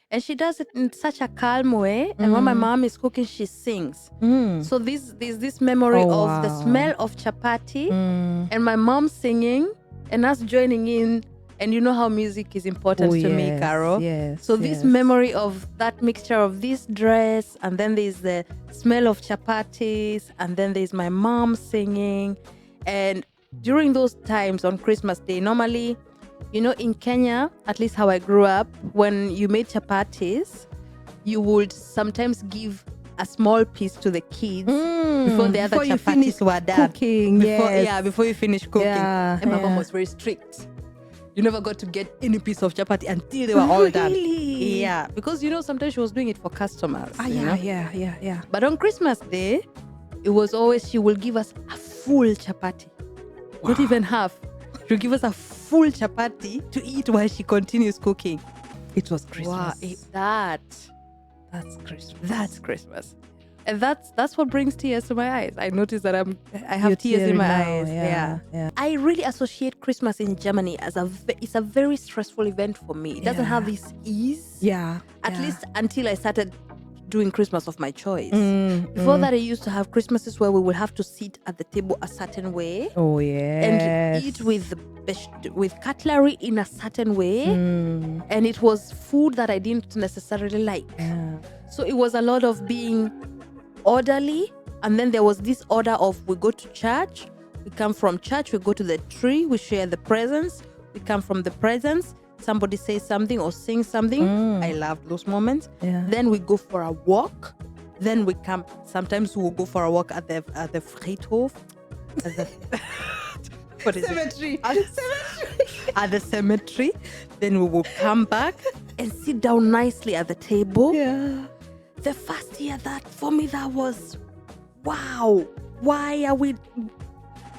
And she does it in such a calm way. And when my mom is cooking, she sings. So there's this memory of the smell of chapati and my mom singing and us joining in. And you know how music is important to me, Caro. Yes. So this memory of that mixture of this dress, and then there's the smell of chapatis, and then there's my mom singing. And during those times on Christmas Day, normally, you know, in Kenya, at least how I grew up, when you made chapatis, you would sometimes give a small piece to the kids before the other chapatis were done. Cooking, Before you finish cooking. Yeah, And my mom was very strict. You never got to get any piece of chapati until they were all done. Really? Yeah, because you know sometimes she was doing it for customers. Yeah. But on Christmas Day, it was always she will give us a full chapati, not even half. She'll give us a full chapati to eat while she continues cooking. It was Christmas. Wow, That's Christmas. that's Christmas, and that's what brings tears to my eyes. I notice that I have tears in my eyes. Yeah. I really associate Christmas in Germany as it's a very stressful event for me. It doesn't have this ease. At least until I started doing Christmas of my choice. Before that, I used to have Christmases where we would have to sit at the table a certain way. Oh yeah. And eat with cutlery in a certain way. And it was food that I didn't necessarily like. So it was a lot of being orderly, and then there was this order of we go to church, we come from church, we go to the tree, we share the presents, we come from the presents, somebody says something or sings something. I love those moments. Then we go for a walk, then we come, sometimes we'll go for a walk at the Friedhof, what is Cemetery. At the cemetery. Then we will come back and sit down nicely at the table. The first year, that for me, that was wow. Why are we?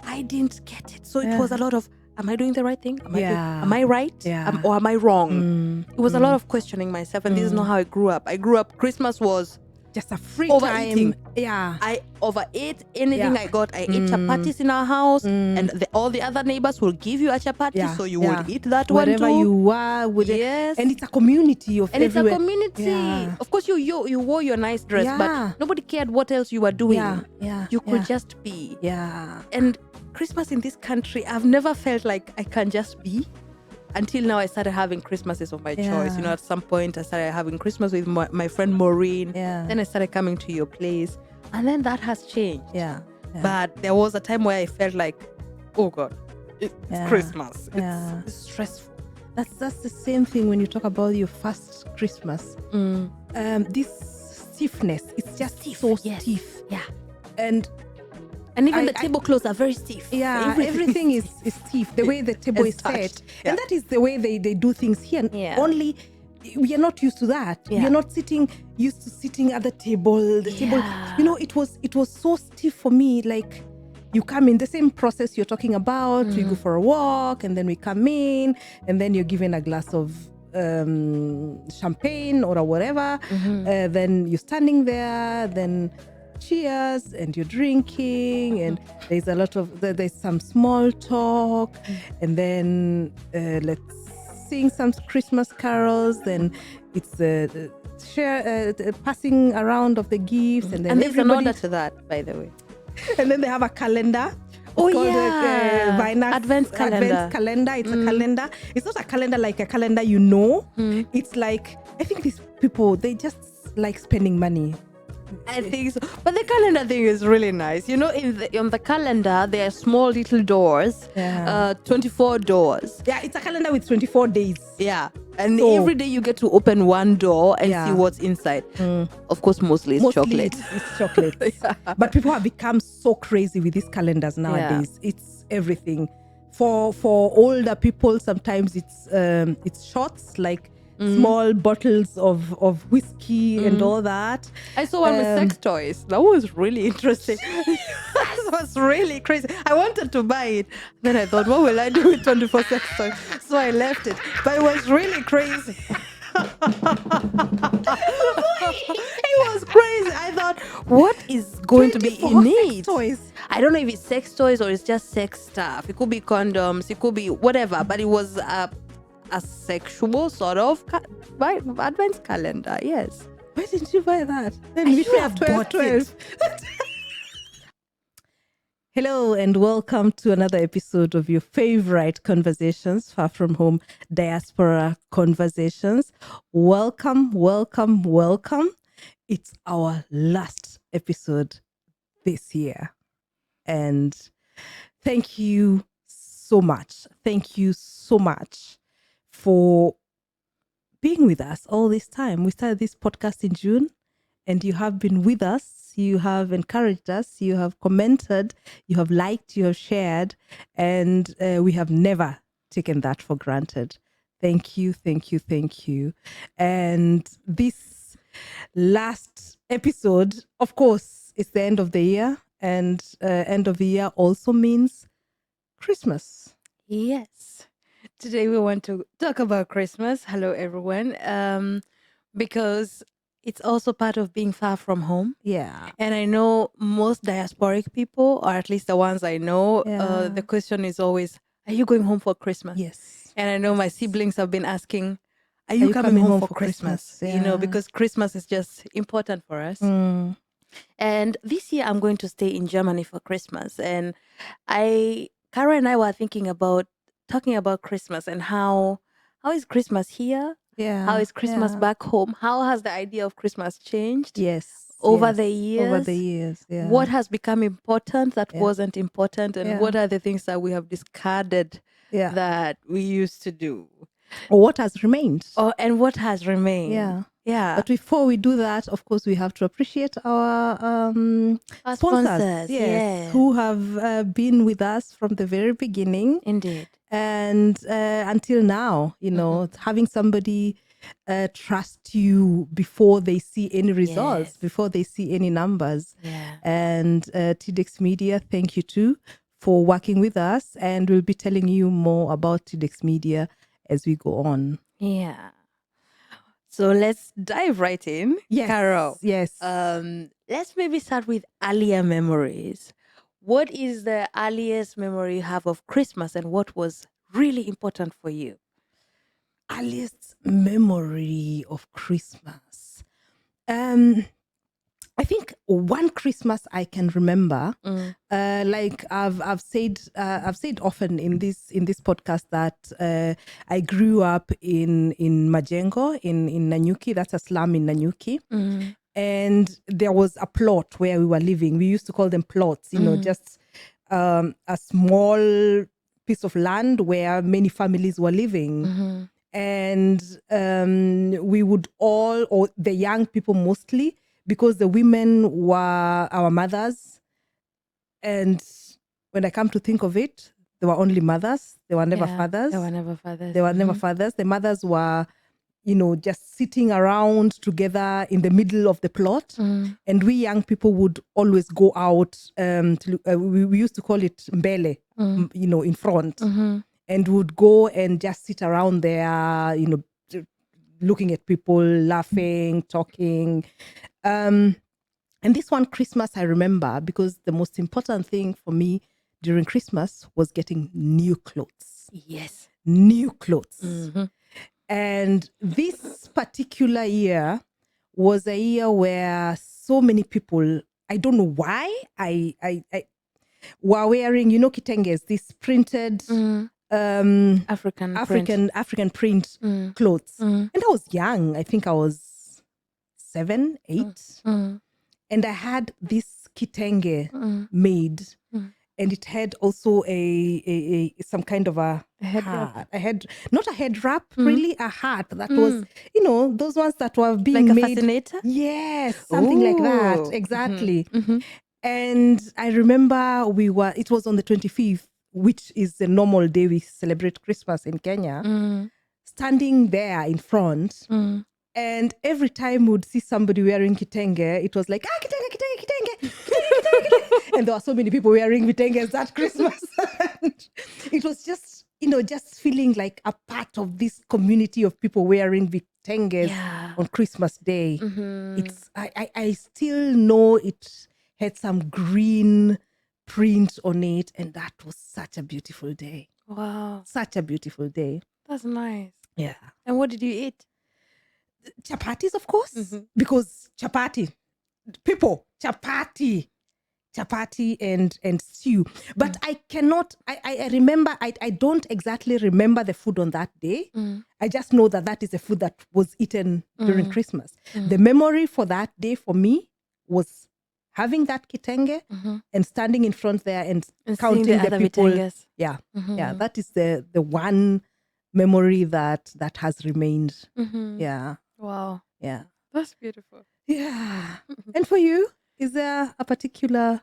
I didn't get it. So it was a lot of, am I doing the right thing? Am I right? Or am I wrong? It was a lot of questioning myself, and this is not how I grew up. I grew up, Christmas was just a free overeating. time. Yeah. I overate anything I got. I ate chapatis in our house, and all the other neighbors will give you a chapati, so you will eat that wherever one too. you are. Yes. And it's a community of And everywhere. it's a community. Yeah. Of course, you wore your nice dress, but nobody cared what else you were doing. You could just be. And Christmas in this country, I've never felt like I can just be. Until now, I started having Christmases of my choice. You know, at some point, I started having Christmas with my friend Maureen. Then I started coming to your place. And then that has changed. But there was a time where I felt like, oh God, it's Christmas. It's stressful. That's the same thing when you talk about your first Christmas. This stiffness, it's just so stiff. And even the tablecloths are very stiff. Everything is stiff. The way the table is set. And that is the way they do things here. Only we are not used to that. We are not used to sitting at the table. The table, you know, it was so stiff for me. Like, you come in the same process you're talking about. You go for a walk, and then we come in, and then you're given a glass of champagne or whatever. Then you're standing there. Then cheers, and you're drinking, and there's some small talk, and then let's sing some Christmas carols. Then it's passing around of the gifts, and then there's an order to that, by the way. And then they have a calendar. Advent calendar. It's a calendar. It's not a calendar like a calendar, you know. It's like, I think these people, they just like spending money. I think so. But the calendar thing is really nice. You know, on the calendar, there are small little doors, 24 doors. Yeah, it's a calendar with 24 days. Yeah. And every day you get to open one door and see what's inside. Of course, mostly it's chocolate. It's chocolate. But people have become so crazy with these calendars nowadays. It's everything. For older people, sometimes it's shots, like small bottles of whiskey and all that. I saw one with sex toys. That was really interesting. That was really crazy. I wanted to buy it. Then I thought, what will I do with 24 sex toys? So I left it. But it was really crazy. It was crazy. I thought, what is going to be in it? Toys. I don't know if it's sex toys or it's just sex stuff. It could be condoms. It could be whatever. But it was a sexual sort of advent calendar. Yes. Why didn't you buy that? Then I we should have bought 12. Hello and welcome to another episode of your favorite conversations, Far From Home Diaspora Conversations. Welcome, welcome, welcome. It's our last episode this year. And thank you so much. Thank you so much for being with us all this time. We started this podcast in June and you have been with us. You have encouraged us. You have commented. You have liked. You have shared. And we have never taken that for granted. Thank you, thank you, thank you. And this last episode, of course, is the end of the year. And end of the year also means Christmas. Yes. Today we want to talk about Christmas. Hello, everyone. Because it's also part of being far from home. Yeah. And I know most diasporic people, or at least the ones I know, the question is always, are you going home for Christmas? Yes. And I know my siblings have been asking, are you coming home for Christmas? Yeah. You know, because Christmas is just important for us. And this year I'm going to stay in Germany for Christmas. And Kara and I were thinking about talking about Christmas and how is Christmas here? Yeah. How is Christmas back home? How has the idea of Christmas changed? Yes. Over the years. Over the years. Yeah. What has become important that wasn't important? And what are the things that we have discarded that we used to do? Or what has remained? And what has remained? Yeah. Yeah. But before we do that, of course, we have to appreciate our sponsors. Yes. Who have been with us from the very beginning. Indeed. And until now, you know, having somebody trust you before they see any results, before they see any numbers. Yeah. And TEDx Media, thank you too for working with us. And we'll be telling you more about TEDx Media as we go on. Yeah. So let's dive right in. Yes. Carol. Yes. Let's maybe start with earlier memories. What is the earliest memory you have of Christmas and what was really important for you? Earliest memory of Christmas. I think one Christmas I can remember, like I've said often in this podcast that I grew up in Majengo in Nanyuki. That's a slum in Nanyuki. And there was a plot where we were living. We used to call them plots, you know, just a small piece of land where many families were living. And we would all, or the young people mostly, because the women were our mothers. And when I come to think of it, they were only mothers. They were never fathers. They were never fathers. They were never fathers. The mothers were, you know, just sitting around together in the middle of the plot. And we young people would always go out to we used to call it mbele, you know, in front. And would go and just sit around there, you know, looking at people, laughing, talking. And this one Christmas I remember because the most important thing for me during Christmas was getting new clothes. Yes. New clothes. And this particular year was a year where so many people, I don't know why, I were wearing, you know, Kitenge, this printed African print clothes. And I was young. I think I was 7, 8. And I had this Kitenge made. And it had also a some kind of a head wrap. Not a head wrap, really a hat that was, you know, those ones that were being like a made. fascinator? Yes, something like that. Exactly. And I remember it was on the 25th, which is the normal day we celebrate Christmas in Kenya, standing there in front. And every time we'd see somebody wearing kitenge, it was like, kitenge. And there were so many people wearing vitenges that Christmas. It was just, you know, just feeling like a part of this community of people wearing vitenges on Christmas Day. It's I still know it had some green print on it, and that was such a beautiful day. Wow. Such a beautiful day. That's nice. Yeah. And what did you eat? Chapatis, of course, because chapati and stew. But I cannot, I remember, I don't exactly remember the food on that day. I just know that is the food that was eaten during Christmas. The memory for that day for me was having that kitenge and standing in front there and counting the people. Vitenges. Yeah. Yeah. That is the one memory that has remained. Yeah. Wow. Yeah. That's beautiful. Yeah. And for you, is there a particular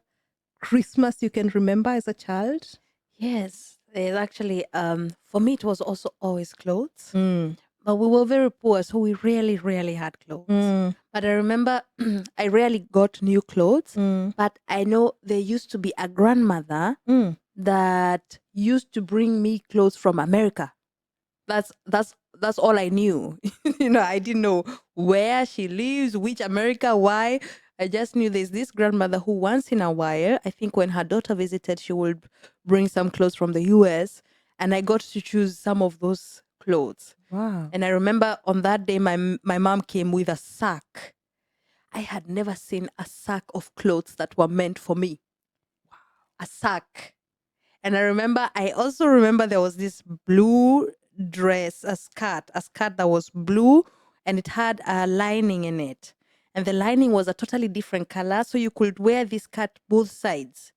Christmas you can remember as a child? Yes. It actually, for me, it was also always clothes. But we were very poor, so we really had clothes. But I remember I rarely got new clothes. But I know there used to be a grandmother that used to bring me clothes from America. That's all I knew. I didn't know where she lives, which America, why. I just knew there's this grandmother who once in a while, I think when her daughter visited, she would bring some clothes from the US, and I got to choose some of those clothes. Wow. And I remember on that day, my mom came with a sack. I had never seen a sack of clothes that were meant for me. Wow. A sack. And I also remember there was this blue dress, a skirt that was blue, and it had a lining in it. And the lining was a totally different color, so you could wear this skirt both sides.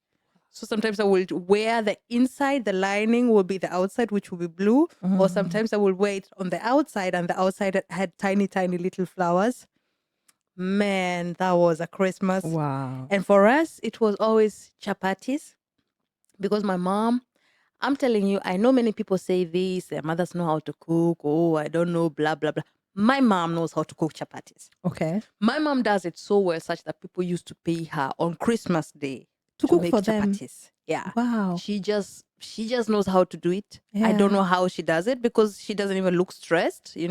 So sometimes I would wear the inside, the lining will be the outside, which will be blue. Or sometimes I would wear it on the outside, and the outside had tiny little flowers. Man, that was a Christmas. Wow. And for us, it was always chapatis. Because my mom, I'm telling you, I know many people say this, their mothers know how to cook. Oh, I don't know, blah, blah, blah. My mom knows how to cook chapatis. Okay. My mom does it so well, such that people used to pay her on Christmas Day to cook make for chapatis. Them. Yeah. Wow. She just knows how to do it. Yeah. I don't know how she does it because she doesn't even look stressed, She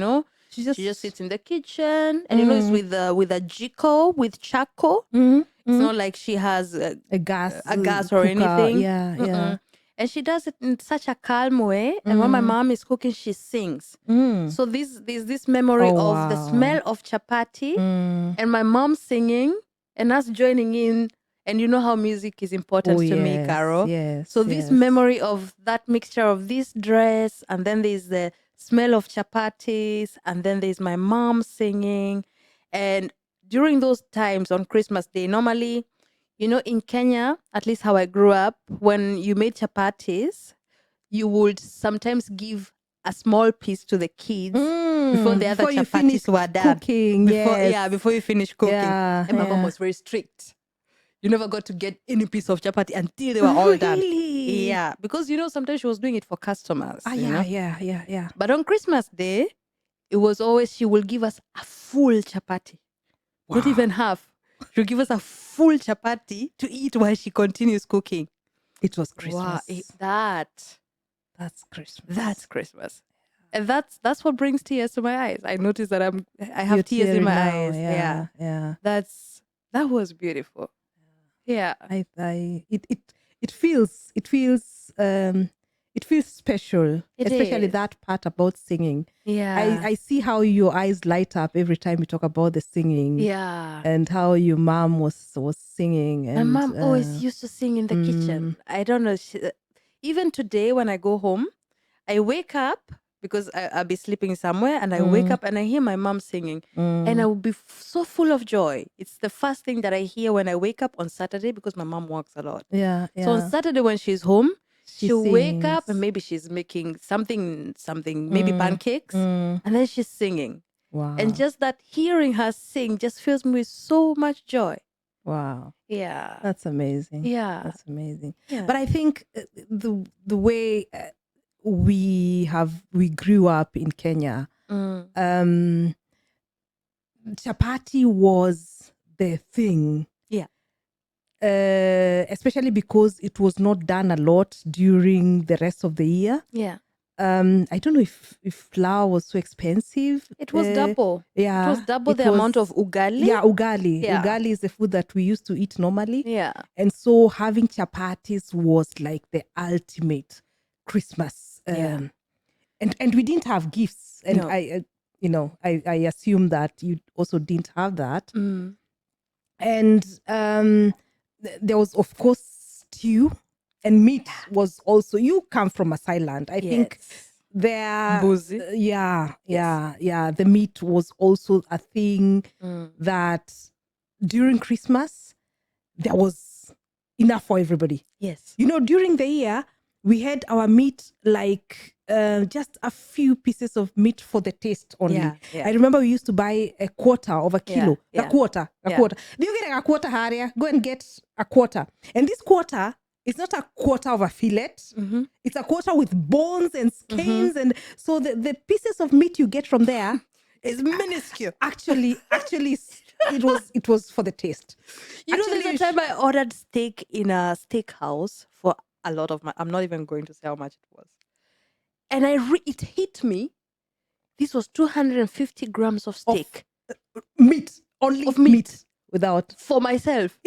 just sits in the kitchen and it's with a jiko, with charcoal. It's not like she has a gas or cooker. anything. Yeah. And she does it in such a calm way. And when my mom is cooking, she sings. So there's this memory of the smell of chapati and my mom singing and us joining in. And you know how music is important to me, Caro. Yes. So this memory of that mixture of this dress, and then there's the smell of chapatis, and then there's my mom singing. And during those times on Christmas Day, normally, in Kenya, at least how I grew up, when you made chapatis, you would sometimes give a small piece to the kids before the other chapatis were done. Cooking, before you finish cooking. And my mom was very strict. You never got to get any piece of chapati until they were all done. Yeah, because sometimes she was doing it for customers. Yeah. But on Christmas Day, it was always she will give us a full chapati. Wow. Not even half. She'll give us a full chapati to eat while she continues cooking. It was Christmas. Wow, that's Christmas. That's Christmas. And that's what brings tears to my eyes. I notice that I have tears in my eyes. Yeah. That was beautiful. Yeah. It feels special, especially that part about singing. Yeah. I see how your eyes light up every time you talk about the singing. Yeah. And how your mom was singing. And, my mom always used to sing in the kitchen. I don't know. Even today when I go home, I wake up because I'll be sleeping somewhere and I wake up and I hear my mom singing and I will be so full of joy. It's the first thing that I hear when I wake up on Saturday because my mom works a lot. Yeah. So on Saturday when she's home, she'll wake up and maybe she's making something, maybe pancakes, and then she's singing. Wow. And just that hearing her sing just fills me with so much joy. Wow. Yeah. That's amazing. Yeah. That's amazing. Yeah. But I think the way we grew up in Kenya, chapati was the thing. Yeah. Especially because it was not done a lot during the rest of the year. Yeah. I don't know if flour was so expensive. It was double. Yeah. It was double the amount of ugali. Yeah, ugali. Yeah. Ugali is the food that we used to eat normally. Yeah. And so having chapatis was like the ultimate Christmas and we didn't have gifts. And No. I assume that you also didn't have that. And there was, of course, stew, and meat was also. You come from a island, I think. There, Boozy. The meat was also a thing that during Christmas there was enough for everybody. Yes. During the year we had our meat like just a few pieces of meat for the taste only. I remember we used to buy a quarter of a kilo. A quarter. Do you get a quarter, Haria? Go and get a quarter. And this quarter is not a quarter of a fillet. It's a quarter with bones and skins. And so the pieces of meat you get from there is minuscule. Actually, it was for the taste. There's a time I ordered steak in a steakhouse for a lot of I'm not even going to say how much it was. And it hit me. This was 250 grams of steak. Meat. Only of meat. Without. For myself.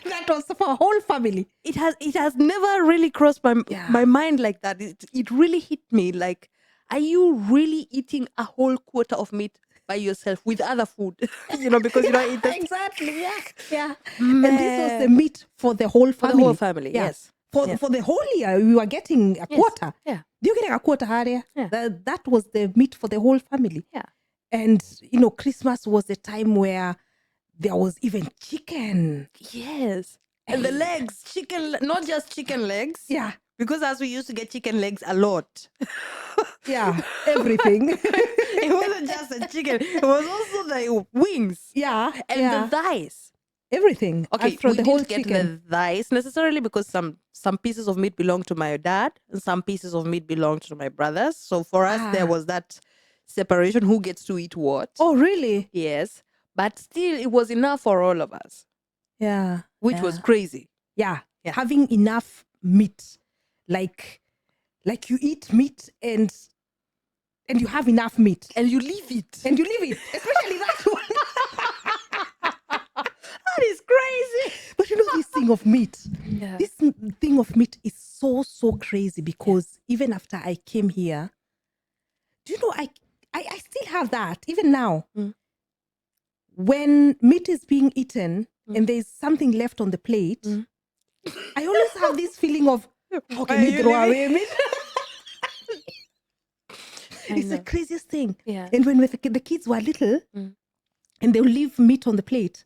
That was for a whole family. It has never really crossed my mind like that. It really hit me like, are you really eating a whole quarter of meat by yourself with other food? Because you don't eat that. Exactly, yeah. And this was the meat for the whole family. For the whole family, yes. For the whole year, we were getting a quarter. Yeah. Do you get a quarter, Haria? Yeah. That was the meat for the whole family. Yeah. And, Christmas was the time where there was even chicken. Yes. And the legs, chicken, not just chicken legs. Yeah. Because as we used to get chicken legs a lot. Yeah, everything. It wasn't just the chicken. It was also the wings. Yeah. And the thighs. Everything. Okay, from we the whole didn't get chicken. the thighs necessarily because some pieces of meat belonged to my dad and some pieces of meat belonged to my brothers. So for us, there was that separation, who gets to eat what. Oh, really? Yes. But still, it was enough for all of us. Yeah. Which was crazy. Yeah. Having enough meat. Like you eat meat and you have enough meat. And you leave it. Especially that one. That is crazy. But this thing of meat. Yeah. This thing of meat is so crazy because even after I came here, do you know, I still have that, even now. When meat is being eaten and there's something left on the plate, I always have this feeling of, how can you throw away meat? It's the craziest thing. Yeah. And when the kids were little and they'll leave meat on the plate,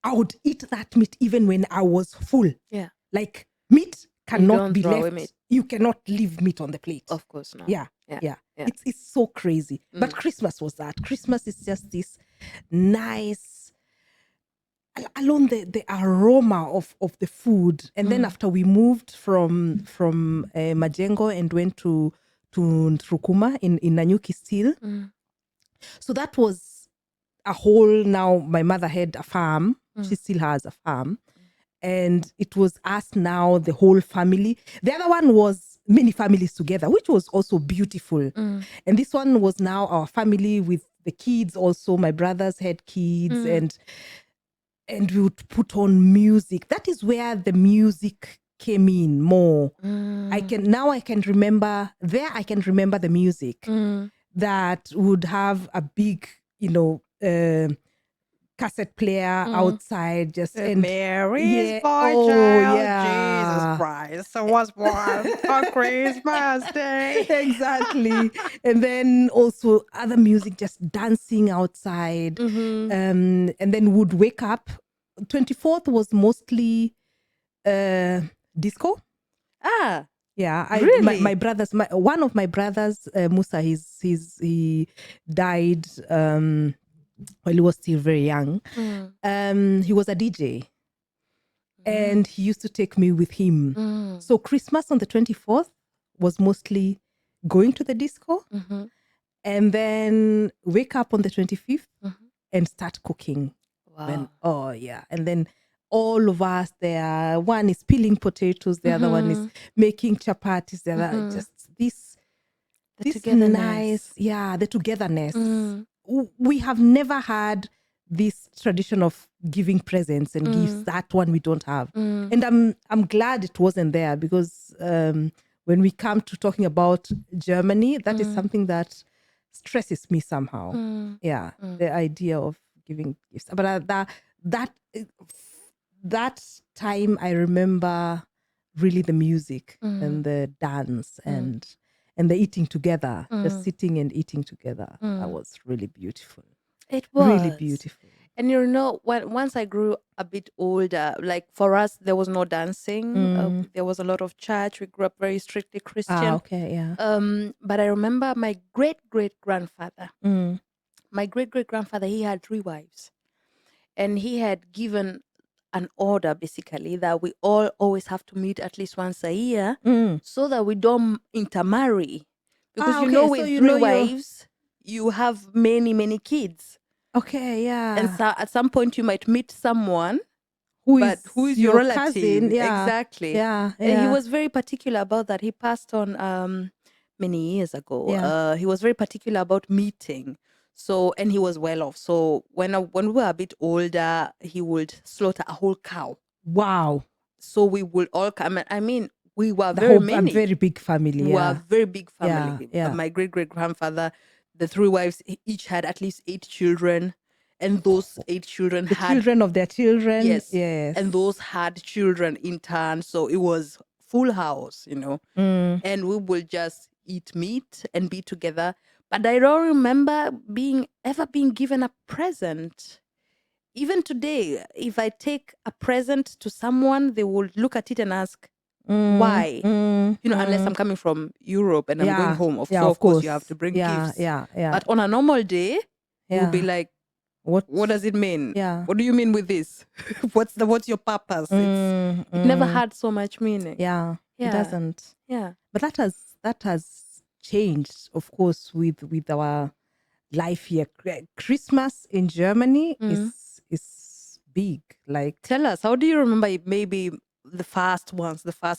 I would eat that meat even when I was full. Yeah. Like, meat cannot be left. Meat. You cannot leave meat on the plate. Of course not. Yeah. It's so crazy. But Christmas was that. Christmas is just this nice, alone the aroma of the food. And then after we moved from Majengo and went to Ntrukuma in Nanyuki still. So that was a whole, now my mother had a farm. She still has a farm. And it was us now, the whole family. The other one was many families together, which was also beautiful. And this one was now our family with the kids also. My brothers had kids and we would put on music. That is where the music came in more. I can remember the music that would have a big, cassette player outside, just Mary's boy child, Jesus Christ, so was born on Christmas Day. Exactly. And then also other music, just dancing outside. And then would wake up. 24th was mostly disco. Yeah, really? My brothers, one of my brothers, Musa, he died while he was still very young. He was a DJ, and he used to take me with him. So Christmas on the 24th was mostly going to the disco, and then wake up on the 25th and start cooking. Wow. And then all of us there, one is peeling potatoes, the other one is making chapatis, the other just this nice, the togetherness. We have never had this tradition of giving presents and gifts. That one we don't have, and I'm glad it wasn't there, because when when we come to talking about Germany, that is something that stresses me somehow. Yeah, the idea of giving gifts. But that time I remember really the music and the dance and the eating together, just sitting and eating together. That was really beautiful. It was really beautiful. And once I grew a bit older, like for us, there was no dancing. There was a lot of church. We grew up very strictly Christian. Okay, yeah. But I remember my great-great-grandfather. My great-great-grandfather, he had 3 wives. And he had given an order, basically, that we all always have to meet at least once a year so that we don't intermarry. Because with 3 wives, you have many, many kids. Okay, yeah. And so at some point you might meet someone who is your relative. Cousin. Yeah. Exactly. Yeah, And he was very particular about that. He passed on many years ago. Yeah. He was very particular about meeting. So, and he was well off. So when we were a bit older, he would slaughter a whole cow. Wow. So we would all come. I mean, we were A very big family. We were a very big family. Yeah. My great-great-grandfather, the 3 wives, each had at least 8 children. And those 8 children the children of their children. Yes. Yes. And those had children in turn. So it was full house, And we would just eat meat and be together. But I don't remember ever being given a present. Even today, if I take a present to someone, they will look at it and ask, why? Unless I'm coming from Europe and I'm going home. Of course, you have to bring gifts. Yeah. But on a normal day, we'll be like, what does it mean? Yeah. What do you mean with this? What's your purpose? It never had so much meaning. Yeah. It doesn't. Yeah. But that has changed, of course, with our life here. Christmas in Germany is big. Like, tell us, how do you remember maybe the first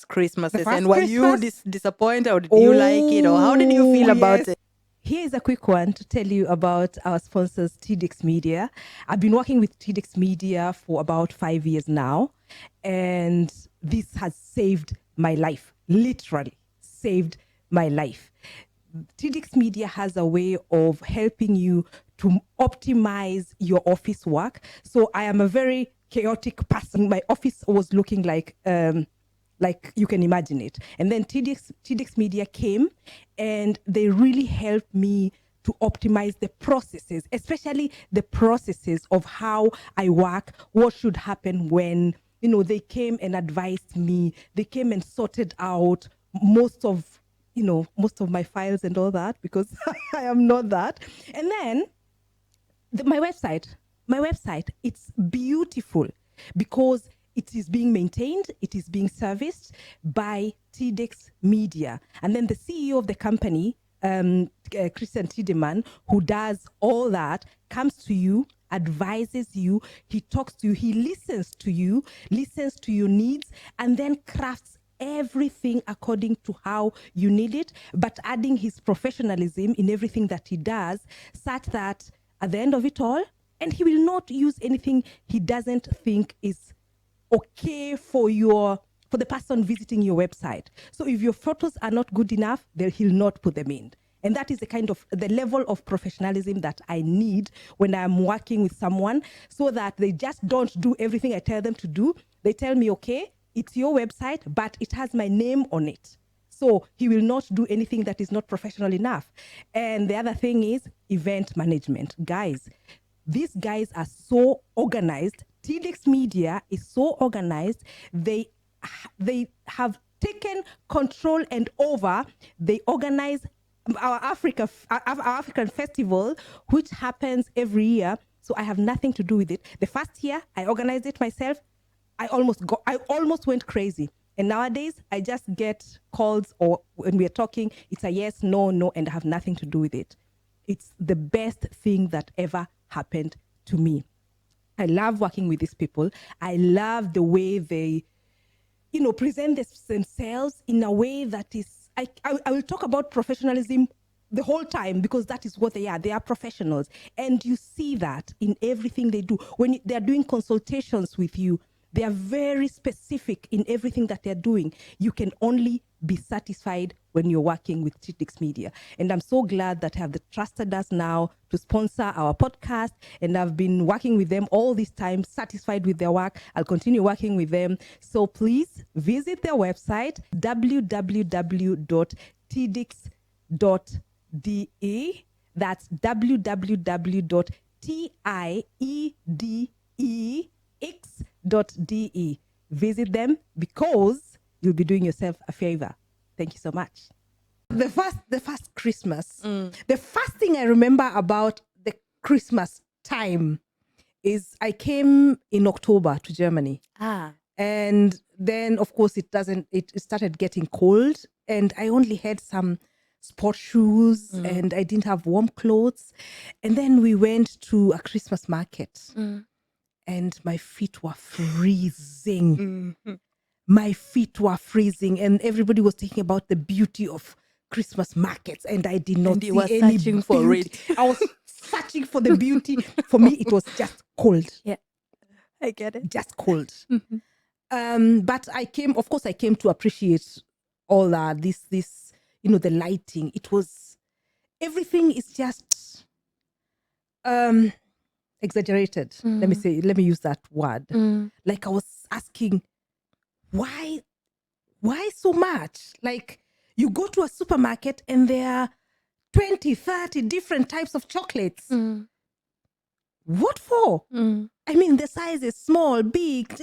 Christmases, and were you disappointed, or did you like it, or how did you feel about it? Here is a quick one to tell you about our sponsors, TDX Media. I've been working with TDX Media for about 5 years now, and this has saved my life, literally saved my life. TDX Media has a way of helping you to optimize your office work. So I am a very chaotic person. My office was looking like you can imagine it. And then TDX Media came and they really helped me to optimize the processes, especially the processes of how I work, what should happen when, they came and advised me. They came and sorted out most of my files and all that, because I am not that. And then my website, it's beautiful because it is being maintained, it is being serviced by TDX Media. And then the CEO of the company, Christian Tiedemann, who does all that, comes to you, advises you, he talks to you, he listens to your needs, and then crafts everything according to how you need it, but adding his professionalism in everything that he does, such that at the end of it all, and he will not use anything he doesn't think is okay for the person visiting your website. So if your photos are not good enough, then he'll not put them in. And that is the level of professionalism that I need when I'm working with someone, so that they just don't do everything I tell them to do. They tell me, okay, it's your website, but it has my name on it. So he will not do anything that is not professional enough. And the other thing is event management. Guys, these guys are so organized. TDX Media is so organized. They have taken control and over. They organize our African festival, which happens every year. So I have nothing to do with it. The first year I organized it myself. I almost went crazy. And nowadays I just get calls, or when we're talking, it's a yes, no, and I have nothing to do with it. It's the best thing that ever happened to me. I love working with these people. I love the way they, present themselves in a way that is, I will talk about professionalism the whole time, because that is what they are. They are professionals. And you see that in everything they do. When they're doing consultations with you, they are very specific in everything that they're doing. You can only be satisfied when you're working with Chitix Media. And I'm so glad that have trusted us now to sponsor our podcast. And I've been working with them all this time, satisfied with their work. I'll continue working with them. So please visit their website, www.tidix.de. That's www.tideix.de. Visit them because you'll be doing yourself a favor. Thank you so much. The first Christmas, the first thing I remember about the Christmas time is I came in October to Germany. And then, of course, it started getting cold, and I only had some sport shoes and I didn't have warm clothes. And then we went to a Christmas market and my feet were freezing. My feet were freezing, and everybody was talking about the beauty of Christmas markets, and I did not see any searching for it. I was searching for the beauty. For me, it was just cold. Yeah, I get it. Just cold. But I came to appreciate all that. This, the lighting. Everything is just exaggerated. Let me use that word. Like I was asking, why so much? Like you go to a supermarket and there are 20, 30 different types of chocolates. What for? I mean, the size is small, big.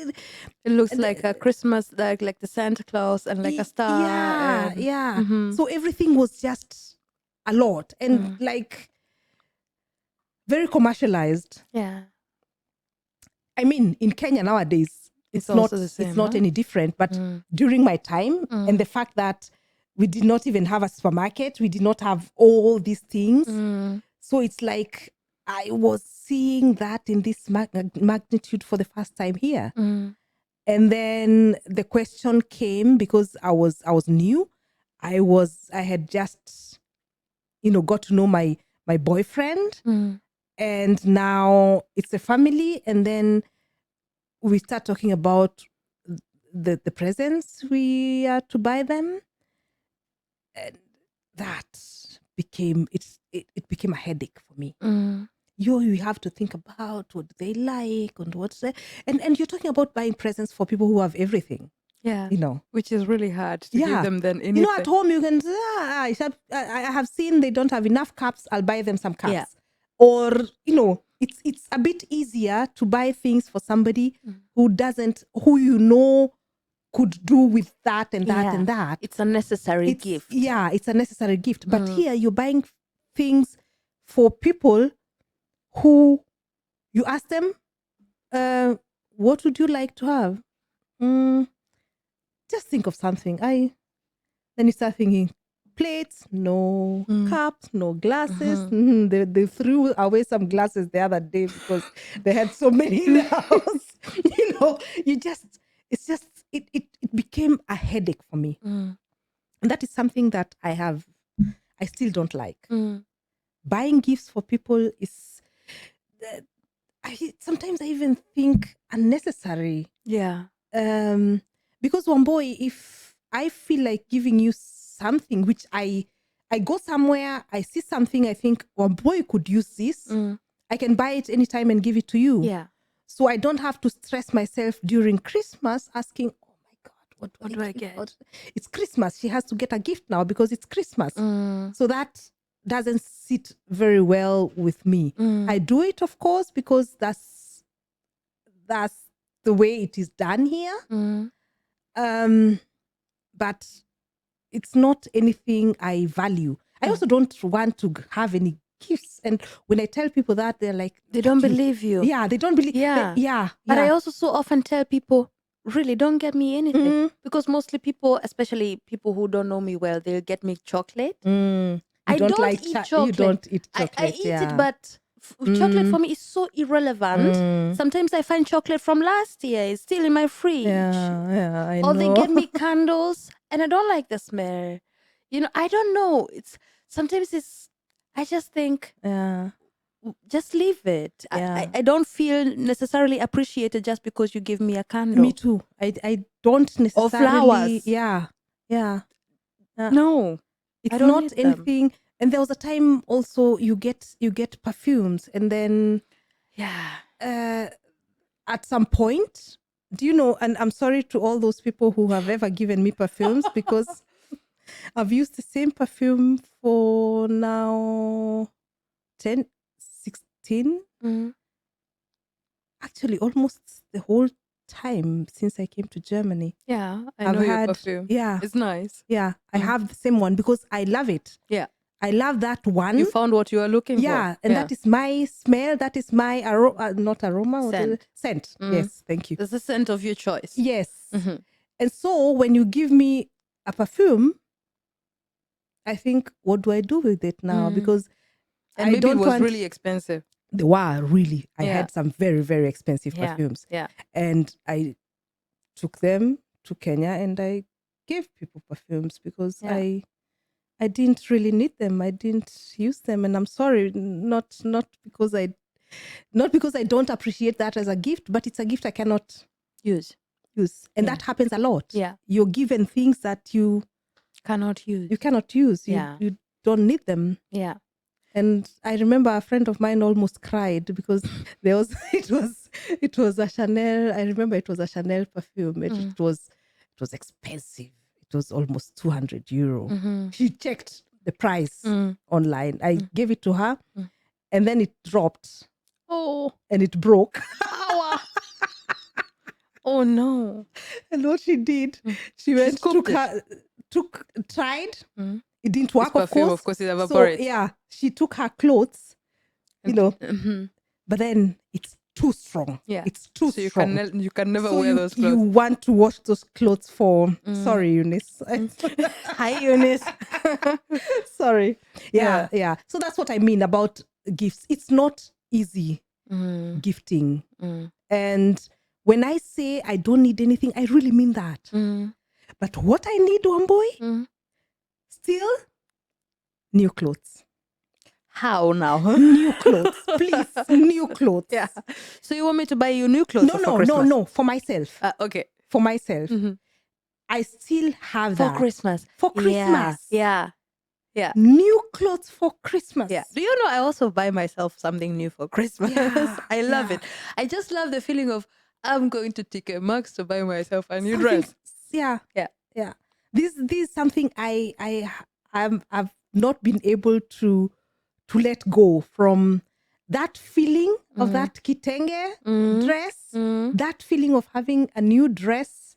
It looks like a Christmas, like the Santa Claus and like a star. Yeah. So everything was just a lot and like very commercialized. Yeah. I mean, in Kenya nowadays, it's not the same, it's not any different. But during my time and the fact that we did not even have a supermarket, we did not have all these things. So it's like I was seeing that in this magnitude for the first time here. And then the question came because I was new. I had just, got to know my boyfriend, and now it's a family. And then we start talking about the presents we are to buy them, and that became it became a headache for me. You have to think about what they like and and you're talking about buying presents for people who have everything. Yeah, which is really hard to give them then anything. At home you can say, I have seen they don't have enough cups, I'll buy them some cups. Yeah. Or it's a bit easier to buy things for somebody who could do with that and that and that. It's a necessary gift. Yeah, it's a necessary gift. But here you're buying things for people who you ask them, what would you like to have? Just think of something. Then you start thinking, plates, no cups, no glasses. They threw away some glasses the other day because they had so many in the house. It became a headache for me. And that is something that I still don't like. Buying gifts for people is, sometimes I even think unnecessary. Yeah. Because Wambui, if I feel like giving you something which I go somewhere, I see something, I think, Wambui could use this. I can buy it anytime and give it to you. Yeah. So I don't have to stress myself during Christmas asking, oh my God, what do I get? It's Christmas. She has to get a gift now because it's Christmas. So that doesn't sit very well with me. I do it, of course, because that's the way it is done here. But it's not anything I value. I also don't want to have any gifts. And when I tell people that, they're like, they don't believe you. Yeah, they don't believe. Yeah. But I also so often tell people, really, don't get me anything. Because mostly people, especially people who don't know me well, they'll get me chocolate. I don't eat chocolate. You don't eat chocolate. I eat it, but chocolate for me is so irrelevant. Sometimes I find chocolate from last year. It's still in my fridge. Yeah, I know. Or they get me candles and I don't like the smell. I don't know. I just think, just leave it. I don't feel necessarily appreciated just because you give me a candle. Me too. I don't necessarily. Or flowers. Yeah. No, it's I don't not need them. anything. And there was a time also you get perfumes, and then at some point, do you know? And I'm sorry to all those people who have ever given me perfumes because I've used the same perfume for now 10, 16. Actually, almost the whole time since I came to Germany. Yeah, I know your perfume. Yeah. It's nice. Yeah, I have the same one because I love it. Yeah. I love that one. You found what you are looking for. Yeah, and that is my smell. That is my not aroma. Scent. Scent. Yes, thank you. It's the scent of your choice. Yes. And so when you give me a perfume, I think, what do I do with it now? Because and maybe it was really expensive. They were really. I had some very, very expensive perfumes. Yeah. And I took them to Kenya and I gave people perfumes because I didn't really need them. I didn't use them, and I'm sorry, not because I don't appreciate that as a gift, but it's a gift I cannot use, and that happens a lot. Yeah, you're given things that you cannot use. You don't need them. Yeah. And I remember a friend of mine almost cried because it was a Chanel. I remember it was a Chanel perfume. It was expensive. It was almost 200 euro. She checked the price online. I gave it to her, and then it dropped. Oh, and it broke. Oh no! And what she did, she went tried. It didn't work. Of course, it evaporates. So she took her clothes, but then it's too strong. Yeah, it's too strong. You can never wear those clothes. You want to wash those clothes for. Sorry, Eunice. Hi, Eunice. Sorry. Yeah. So that's what I mean about gifts. It's not easy gifting, and when I say I don't need anything, I really mean that. But what I need, Wambui, still new clothes. How now? New clothes, please. New clothes. Yeah. So you want me to buy you new clothes? No. For myself. Okay. For myself. I still have that. For Christmas. Yeah. New clothes for Christmas. Yeah. Do you know I also buy myself something new for Christmas? Yeah. I love it. I just love the feeling of I'm going to TK Maxx to buy myself a new dress. Yeah. This is something I've not been able to let go from. That feeling of that Kitenge dress, that feeling of having a new dress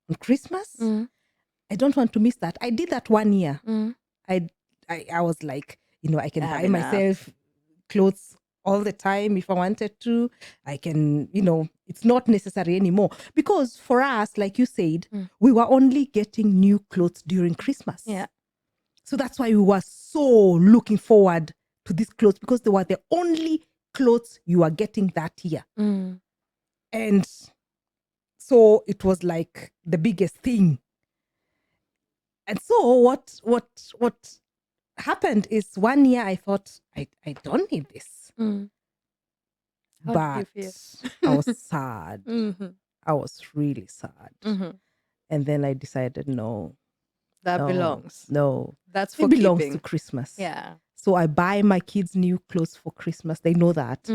on Christmas. I don't want to miss that. I did that 1 year. I was like, I can buy myself clothes all the time if I wanted to. I can, it's not necessary anymore. Because for us, like you said, we were only getting new clothes during Christmas. Yeah. So that's why we were so looking forward to these clothes, because they were the only clothes you were getting that year. And so it was like the biggest thing. And so what happened is 1 year I thought, I don't need this. But I was sad. I was really sad. And then I decided, no. That belongs. No. That's for it belongs keeping. to Christmas. Yeah. So I buy my kids new clothes for Christmas. They know that.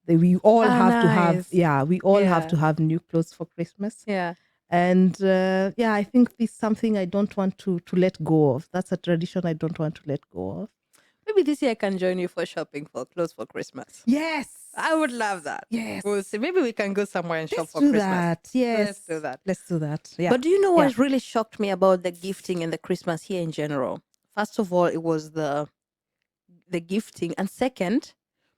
We all have to have, we all have to have new clothes for Christmas. Yeah. And I think this is something I don't want to let go of. That's a tradition I don't want to let go of. Maybe this year I can join you for shopping for clothes for Christmas. Yes. I would love that. Yes. We'll see. Maybe we can go somewhere and shop for Christmas. That. Yes. Let's do that. Let's do that. Yeah. But do you know what really shocked me about the gifting and the Christmas here in general? First of all, it was the gifting. And second,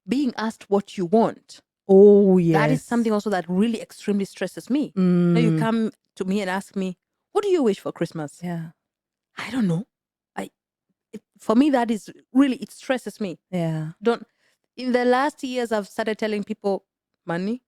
being asked what you want. Oh, yes. That is something also that really extremely stresses me. Now you come to me and ask me, what do you wish for Christmas? Yeah. I don't know. For me, that is really, it stresses me. Yeah. In the last years, I've started telling people, money.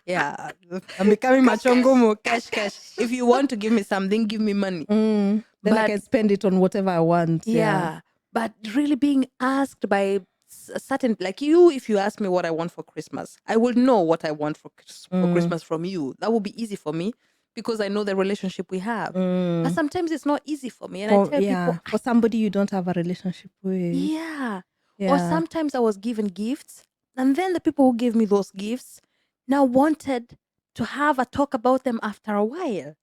Yeah. I'm becoming machongomo, cash. If you want to give me something, give me money. Then I can spend it on whatever I want. Yeah. But really being asked by certain, like you, if you ask me what I want for Christmas, I will know what I want for Christmas from you. That will be easy for me because I know the relationship we have. But sometimes it's not easy for me. And I tell people, for somebody you don't have a relationship with. Yeah. Or sometimes I was given gifts, and then the people who gave me those gifts now wanted to have a talk about them after a while.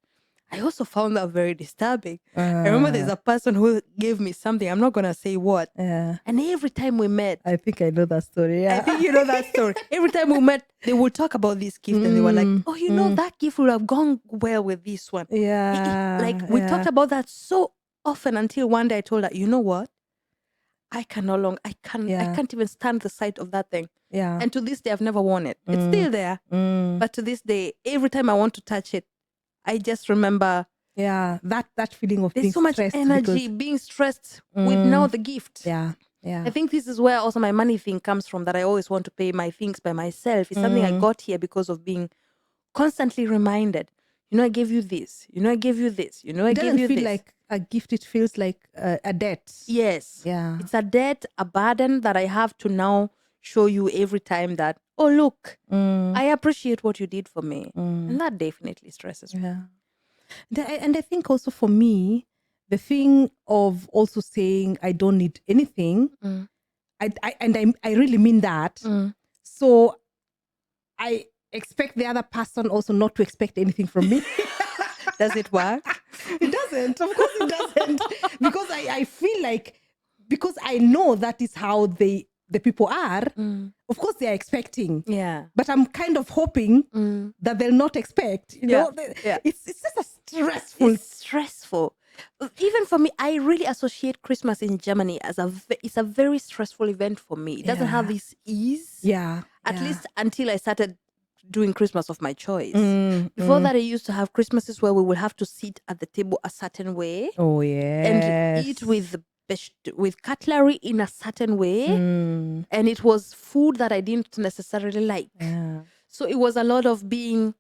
I also found that very disturbing. I remember there's a person who gave me something. I'm not going to say what. And every time we met. I think I know that story. Yeah. I think you know that story. Every time we met, they would talk about this gift and they were like, oh, you know, that gift would have gone well with this one. Yeah. Like we talked about that so often until one day I told her, you know what? I can't even stand the sight of that thing. Yeah. And to this day, I've never worn it. It's still there. But to this day, every time I want to touch it, I just remember. Yeah, that feeling of being so much energy, being stressed with now the gift. Yeah. I think this is where also my money thing comes from, that I always want to pay my things by myself. It's something I got here because of being constantly reminded. You know, I gave you this. You know, I gave you this. You know, I gave you this. It doesn't feel like a gift. It feels like a debt. Yes. Yeah. It's a debt, a burden that I have to now show you every time that, oh, look, I appreciate what you did for me. And that definitely stresses me. Yeah. And I think also for me, the thing of also saying I don't need anything, I really mean that. So I expect the other person also not to expect anything from me. Does it work? It doesn't. Of course it doesn't. Because I feel like, because I know that is how the people are, of course they are expecting. Yeah. But I'm kind of hoping that they'll not expect. You know? It's just a stressful. It's stressful. Even for me, I really associate Christmas in Germany as it's a very stressful event for me. It doesn't have this ease. Yeah. At least until I started doing Christmas of my choice. Before that, I used to have Christmases where we would have to sit at the table a certain way. Oh, yeah. And eat with cutlery in a certain way. And it was food that I didn't necessarily like. Yeah. So it was a lot of being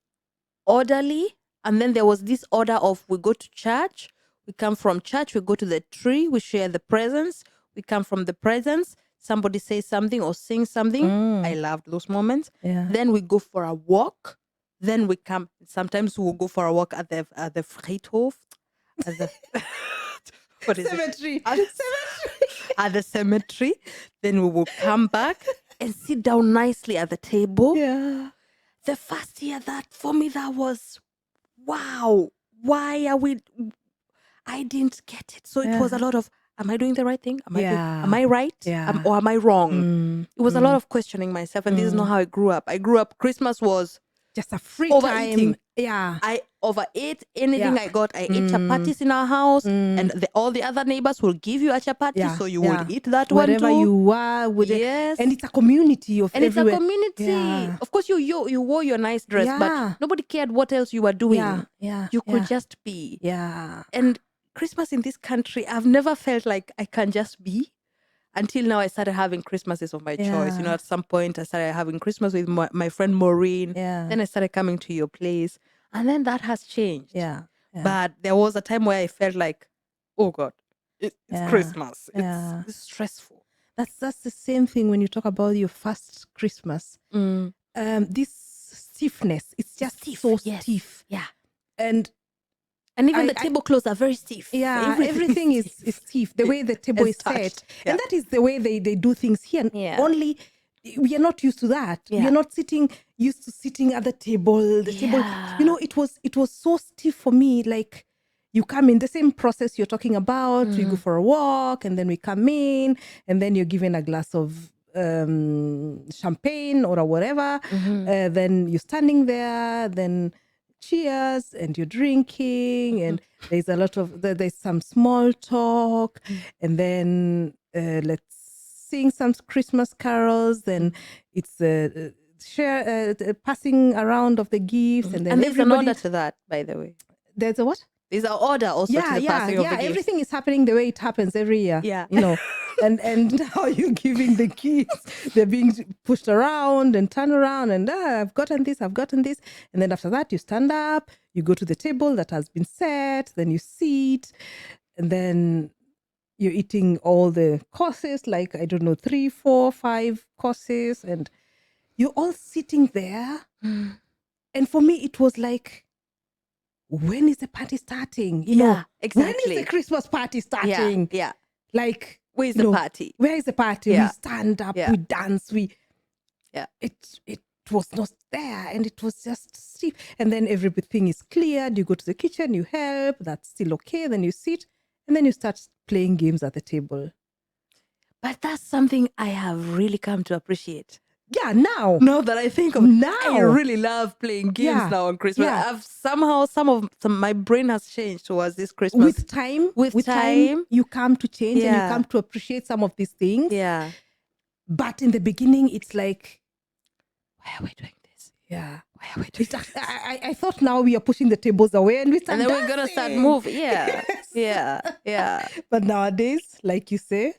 orderly. And then there was this order of, we go to church, we come from church, we go to the tree, we share the presents, we come from the presents, somebody says something or sings something. I loved those moments. Yeah. Then we go for a walk. Then we come. Sometimes we'll go for a walk at the Friedhof. At the what is Cemetery. At the cemetery. Then we will come back and sit down nicely at the table. Yeah. The first year, that for me, that was, wow. Why are we? I didn't get it. So it was a lot of, am I doing the right thing? Am I right? Or am I wrong? It was a lot of questioning myself. And this is not how I grew up. Christmas was just a free overeating. time. Yeah. I overate anything I got. I ate chapatis in our house. And all the other neighbors will give you a chapati. So you would eat that wherever one too. you are. Yes. And it's a community of everywhere. It's a community. Yeah. Of course, you wore your nice dress, but nobody cared what else you were doing. You could just be. Yeah. And Christmas in this country, I've never felt like I can just be. Until now, I started having Christmases of my choice. You know, at some point, I started having Christmas with my friend Maureen. Yeah. Then I started coming to your place. And then that has changed. Yeah. But there was a time where I felt like, oh God, it's Christmas. It's stressful. That's the same thing when you talk about your first Christmas. This stiffness, it's just so stiff. Yeah. And even the tablecloths are very stiff. Yeah, everything is stiff. The way the table is set. Yeah. And that is the way they do things here. Yeah. Only we are not used to that. Yeah. We are not used to sitting at the table. The table, you know, it was so stiff for me. Like, you come in the same process you're talking about. We go for a walk, and then we come in, and then you're given a glass of champagne or whatever. Then you're standing there, then cheers, and you're drinking, and there's some small talk, and then let's sing some Christmas carols. Then it's passing around of the gifts, and then there's an order to that, by the way. There's a what? There's an order also to the passing of the gifts. Everything is happening the way it happens every year. Yeah, you know. And now you're giving the gifts. They're being pushed around and turned around, and I've gotten this. And then after that, you stand up, you go to the table that has been set, then you sit, and then you're eating all the courses, like, I don't know, 3, 4, 5 courses, and you're all sitting there. And for me, it was like, when is the party starting? You know, exactly. When is the Christmas party starting? Yeah. Like, where's the party? Where is the party? We stand up, we dance, it was not there, and it was just stiff. And then everything is cleared. You go to the kitchen, you help. That's still okay. Then you sit, and then you start playing games at the table. But that's something I have really come to appreciate. Yeah, now that I think of now, I really love playing games now on Christmas. I've somehow my brain has changed towards this Christmas. With time, you come to change and you come to appreciate some of these things. Yeah. But in the beginning, it's like, why are we doing this? Yeah. Why are we doing this? I thought now we are pushing the tables away and then we're gonna start moving. Yeah. Yes. Yeah. But nowadays, like you say,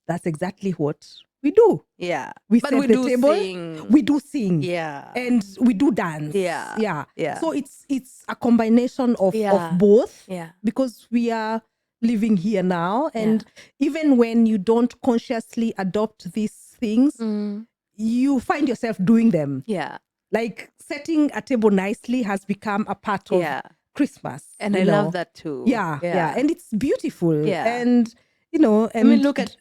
that's exactly what we do. Yeah. We set the table. Sing. We do sing. Yeah. And we do dance. Yeah. So it's a combination of both. Yeah. Because we are living here now. And even when you don't consciously adopt these things, you find yourself doing them. Yeah. Like setting a table nicely has become a part of Christmas. And I love that too. Yeah. And it's beautiful. Yeah. And and I mean, look at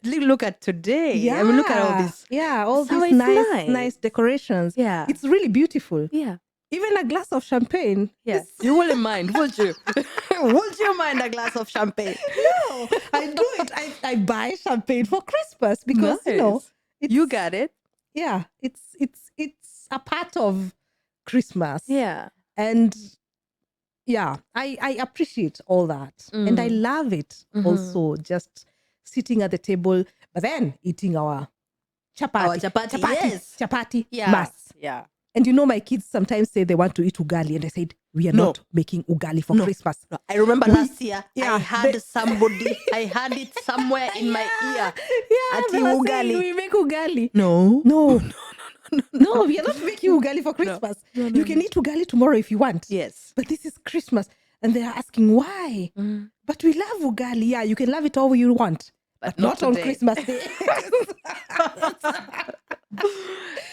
today. Yeah. I mean, look at all this. Yeah, all these nice decorations. Yeah. It's really beautiful. Yeah. Even a glass of champagne. Yes. You wouldn't mind, would you? Would you mind a glass of champagne? No, I do it. I buy champagne for Christmas because you got it. Yeah, it's a part of Christmas. Yeah. And I appreciate all that. And I love it also, just sitting at the table, but then eating our chapati. Chapati. Yeah. Mas. Yeah. And my kids sometimes say they want to eat ugali, and I said, we are not making ugali for Christmas. No. I remember last year, I had it somewhere in my ear. Ugali. We make ugali. No, we are not making ugali for Christmas. No, you can eat ugali tomorrow if you want. Yes. But this is Christmas. And they are asking why. But we love ugali. Yeah, you can love it all you want. But not on Christmas Day.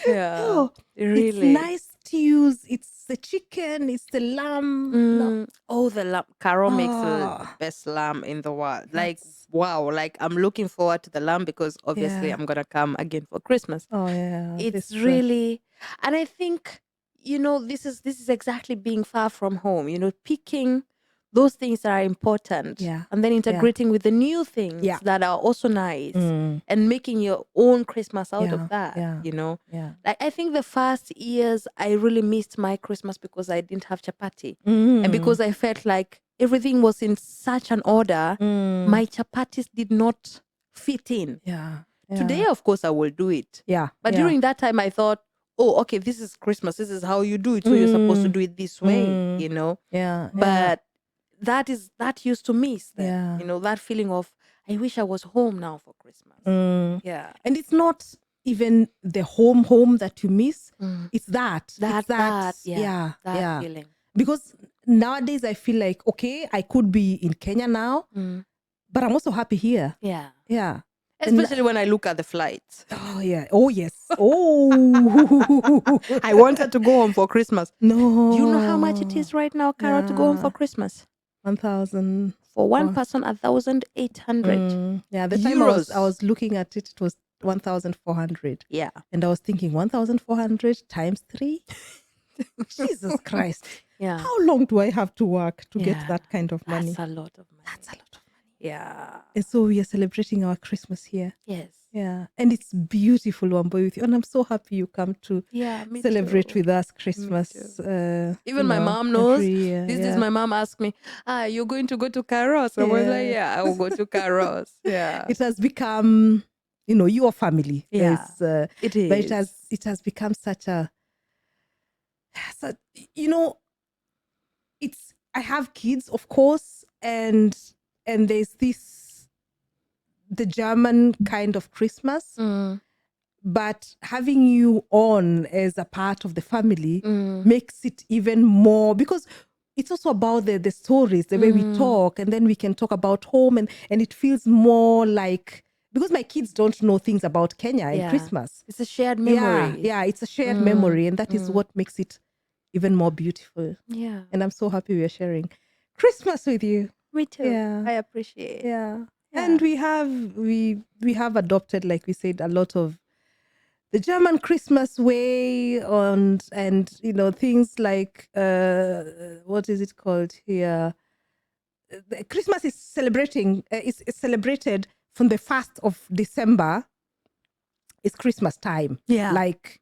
Yeah, really. It's nice stews. It's the chicken. It's the lamb. Oh, the lamb. Carol makes the best lamb in the world. Like, wow. Like, I'm looking forward to the lamb because obviously I'm going to come again for Christmas. Oh, yeah. It's really... And I think, this is exactly being far from home. Picking those things that are important and then integrating with the new things that are also nice and making your own Christmas out of that, Like, I think the first years I really missed my Christmas because I didn't have chapati and because I felt like everything was in such an order, my chapatis did not fit in. Today, of course, I will do it. But during that time, I thought, oh, okay, this is Christmas. This is how you do it. So you're supposed to do it this way, But that used to miss them. That feeling of, I wish I was home now for Christmas. Yeah. And it's not even the home that you miss. It's that feeling. Because nowadays I feel like, okay, I could be in Kenya now, but I'm also happy here. Yeah. Especially when I look at the flights. Oh, yeah. Oh, yes. Oh. I wanted to go home for Christmas. No. Do you know how much it is right now, Carol, to go home for Christmas? 1,000. For one person, 1,800. Yeah, the time I was looking at it, it was 1,400. Yeah. And I was thinking, 1,400 times 3? Jesus Christ. Yeah. How long do I have to work to get that kind of money? That's a lot of money. Yeah. And so we are celebrating our Christmas here. Yes. Yeah. And it's beautiful, Wambui, with you. And I'm so happy you come to celebrate with us Christmas. Even my mom knows. This is my mom asked me, you're going to go to Kairos? I was like, I will go to Kairos. Yeah. It has become, your family. Yeah. It is. But it has become such a, I have kids, of course, and there's the German kind of Christmas, but having you on as a part of the family makes it even more, because it's also about the stories, the way we talk, and then we can talk about home, and it feels more like, because my kids don't know things about Kenya and Christmas. It's a shared memory. Yeah, it's a shared memory, and that is what makes it even more beautiful. Yeah. And I'm so happy we are sharing Christmas with you. Me too. Yeah. I appreciate. Yeah. And we have adopted, like we said, a lot of the German Christmas way, and things like what is it called here? Christmas is is celebrated from the 1st of December. It's Christmas time. Yeah. Like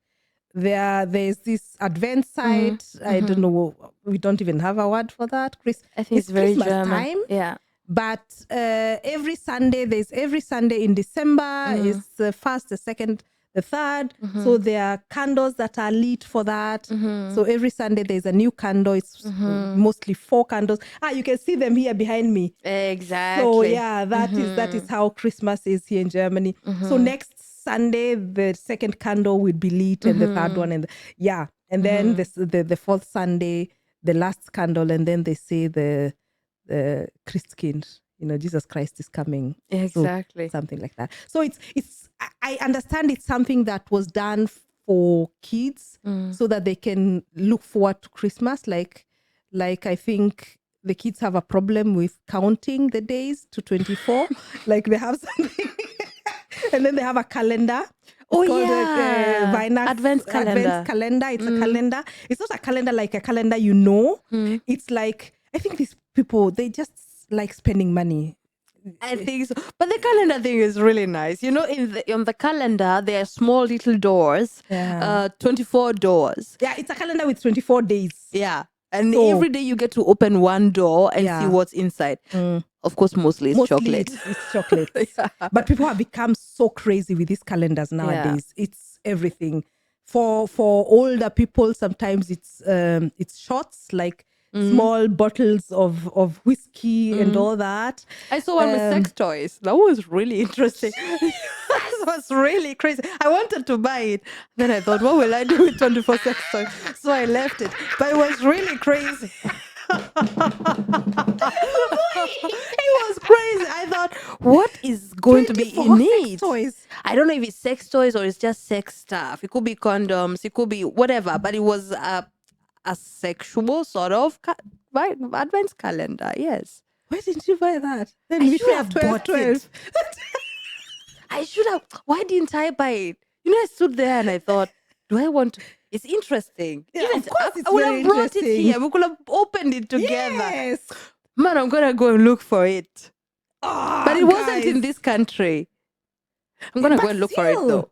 there's this Advent side. I don't know. We don't even have a word for that. I think it's very Christmas German. time. Yeah. But every Sunday in December is the 1st, the 2nd, the 3rd. So there are candles that are lit for that. So every Sunday there's a new candle. It's mostly 4 candles. You can see them here behind me. Exactly. So yeah, that is how Christmas is here in Germany. So next Sunday the 2nd candle will be lit, and the 3rd one, and then the 4th Sunday the last candle, and then they say the Christkind, Jesus Christ is coming. Exactly. So, something like that. So I understand it's something that was done for kids so that they can look forward to Christmas. Like I think the kids have a problem with counting the days to 24. Like they have something. And then they have a calendar. It's called Advent calendar. It's a calendar. It's not a calendar like a calendar, It's like, I think these people, they just like spending money. I think so. But the calendar thing is really nice. On the calendar, there are small little doors, 24 doors. Yeah, it's a calendar with 24 days. Yeah. And every day you get to open one door and see what's inside. Of course, mostly it's chocolate. It's chocolate. But people have become so crazy with these calendars nowadays. Yeah. It's everything. For older people, sometimes it's shots, like small bottles of whiskey and all that. I saw one with sex toys. That was really interesting. That was really crazy. I wanted to buy it. Then I thought, what will I do with 24 sex toys? So I left it. But it was really crazy. It was crazy. I thought, what is going to be in it? Toys. I don't know if it's sex toys or it's just sex stuff. It could be condoms. It could be whatever. But it was a sexual sort of advent calendar. Yes. Why didn't you buy that? Then I should have bought 12. It. I should have. Why didn't I buy it? I stood there and I thought, do I want to? It's interesting. Yeah, of course it's I would have brought it here. We could have opened it together. Yes. Man, I'm going to go and look for it. But it wasn't in this country. I'm going to go and look for it though.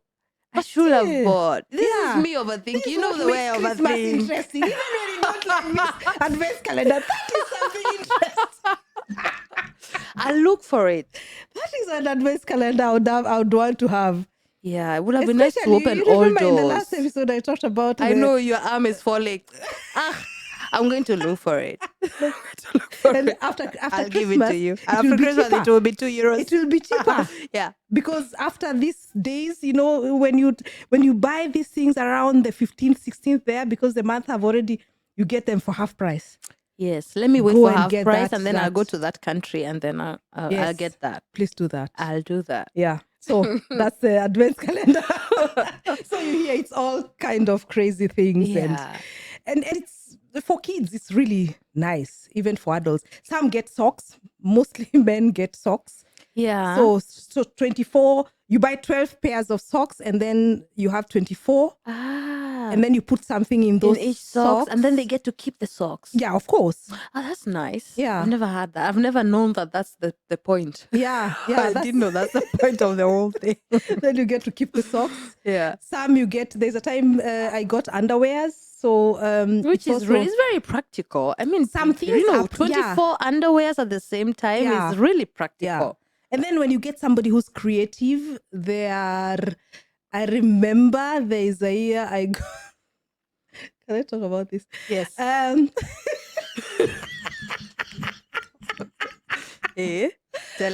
I should have bought. This is me overthinking. You know the way I overthink. Interesting. Even when you don't like this advent calendar, that is something interesting. I'll look for it. That is an advent calendar I would want to have. Yeah, it would have been nice to open all doors. In the last episode I talked about I know your arm is falling. I'm going to look for it. After I'll Christmas, give it to you. After Christmas, it will be €2. It will be cheaper. Yeah. Because after these days, when you buy these things around the 15th, 16th there, because the month have already, you get them for half price. Yes. Let me wait for half price and then I'll go to that country and then I'll get that. Please do that. I'll do that. Yeah. So that's the advent calendar. So you hear it's all kind of crazy things. Yeah. And it's for kids, it's really nice, even for adults. Some get socks. Mostly men get socks. Yeah. So 24, you buy 12 pairs of socks and then you have 24. And then you put something in those each socks. And then they get to keep the socks. Yeah, of course. Oh, that's nice. Yeah. I've never had that. I've never known that that's the point. Yeah. I didn't know that's the point of the whole thing. Then you get to keep the socks. Yeah. Some you get, there's a time I got underwears. So, which is very practical. I mean, some things 24 underwears at the same time is really practical. Yeah. And then when you get somebody who's creative, I remember there is a year I go. Can I talk about this? Yes. Tell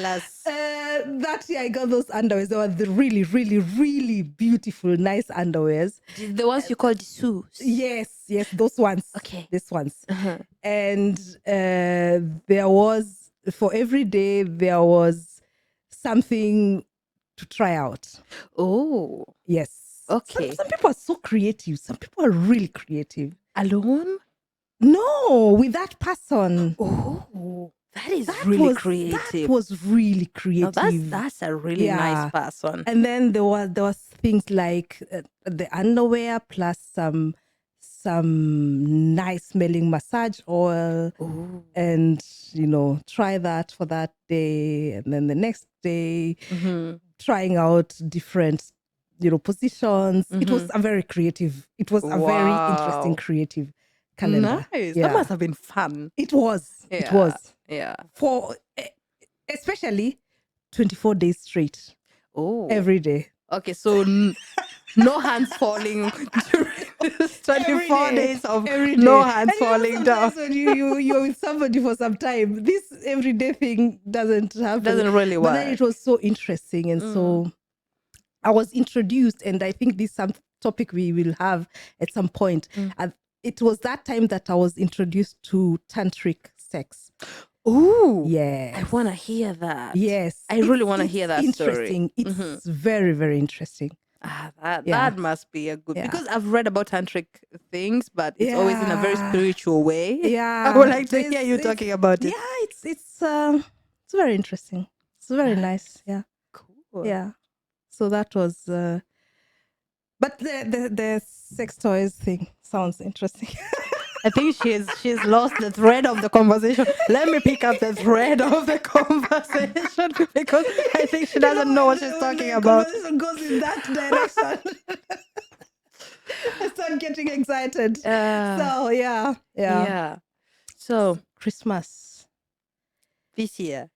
us. That year I got those underwears. They were the really, really, really beautiful, nice underwears. The ones you call dessous. Yes, those ones. Okay. These ones. And there was, for every day, there was something to try out. Oh. Yes. Okay. Some people are so creative. Some people are really creative. Alone? No, with that person. Oh, that is really creative. That was really creative. That's a really nice person. And then there was things like the underwear plus some nice smelling massage oil. Ooh. And try that for that day, and then the next day trying out different positions. It was a very creative, it was a very interesting creative calendar. Nice. That must have been fun. It was. Yeah. For especially 24 days straight. Oh. Every day. Okay, so no hands falling during this 24 days of no hands falling down. When you're with somebody for some time, this everyday thing doesn't happen. Doesn't really work. But then it was so interesting, and so I was introduced, and I think this is some topic we will have at some point. It was that time that I was introduced to tantric sex. Ooh. Yes. I want to hear that. Yes. I really want to hear that interesting. Story. It's very, very interesting. That must be a good, because I've read about tantric things, but it's always in a very spiritual way. Yeah. I would like to hear you talking about it. Yeah, it's very interesting. It's very nice. Yeah. Cool. Yeah. So that was but the sex toys thing sounds interesting. I think she's lost the thread of the conversation. Let me pick up the thread of the conversation, because I think she doesn't know what she's talking about. The conversation goes in that direction. I start getting excited. So yeah. So Christmas. This year.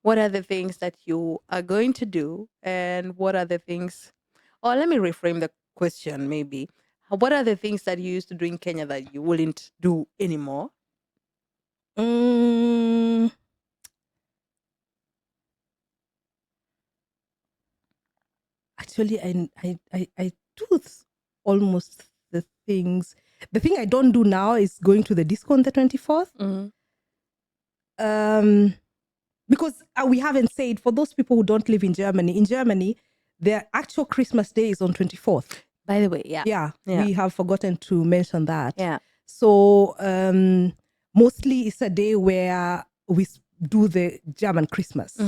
What are the things that you are going to do, and what are the things? Or let me reframe the question maybe. What are the things that you used to do in Kenya that you wouldn't do anymore? Actually, I do almost the things. The thing I don't do now is going to the disco on the 24th. Because we haven't said, for those people who don't live in Germany, their actual Christmas day is on 24th. By the way, we have forgotten to mention that. Yeah. So mostly it's a day where we do the German Christmas.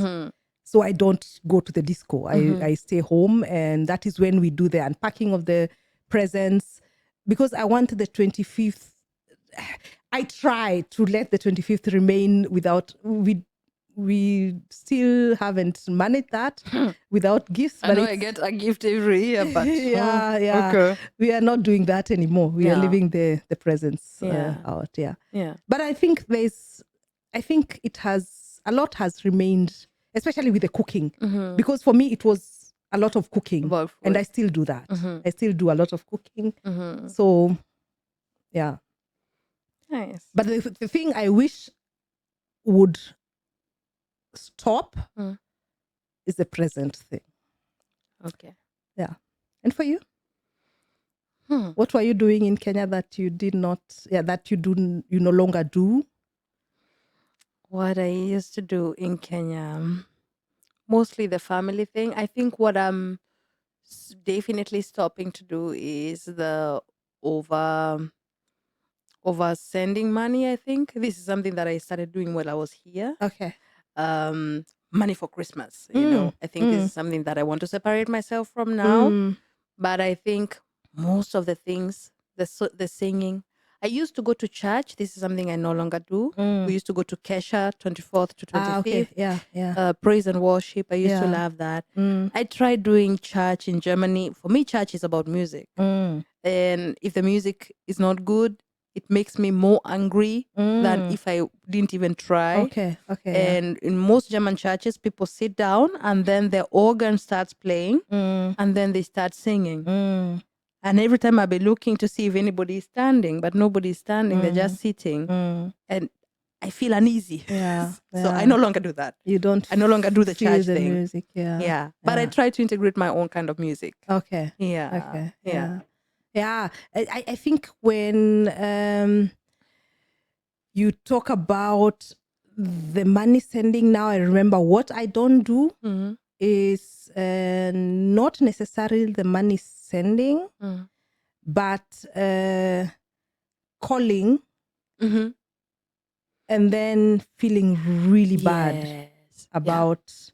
So I don't go to the disco. I stay home, and that is when we do the unpacking of the presents, because I want the 25th. I try to let the 25th remain without we still haven't managed that without gifts. I know I get a gift every year, but okay. We are not doing that anymore. We are leaving the presents out. Yeah. But I think a lot has remained, especially with the cooking, because for me it was a lot of cooking, and I still do that. I still do a lot of cooking. So yeah. Nice. But the thing I wish would stop is the present thing. Okay. Yeah. And for you? What were you doing in Kenya that you did not, that you no longer do? What I used to do in Kenya, mostly the family thing. I think what I'm definitely stopping to do is the over sending money. I think this is something that I started doing while I was here. Okay. Money for Christmas. I think this is something that I want to separate myself from now. But I think most of the things, the singing, I used to go to church. This is something I no longer do. We used to go to Kesha, 24th to 25th. Okay. Yeah. Praise and worship. I used to love that. I tried doing church in Germany. For me, church is about music. And if the music is not good, it makes me more angry than if I didn't even try. Okay. And in most German churches, people sit down and then the organ starts playing and then they start singing. And every time I'll be looking to see if anybody is standing, but nobody is standing. They're just sitting. And I feel uneasy. Yeah. So I no longer do that. You don't. I no longer do the church thing. Music. Yeah. But I try to integrate my own kind of music. Okay. Yeah. Okay. Yeah. I think when you talk about the money sending now, I remember what I don't do is not necessarily the money sending, but calling Mm-hmm. and then feeling really bad Yes. about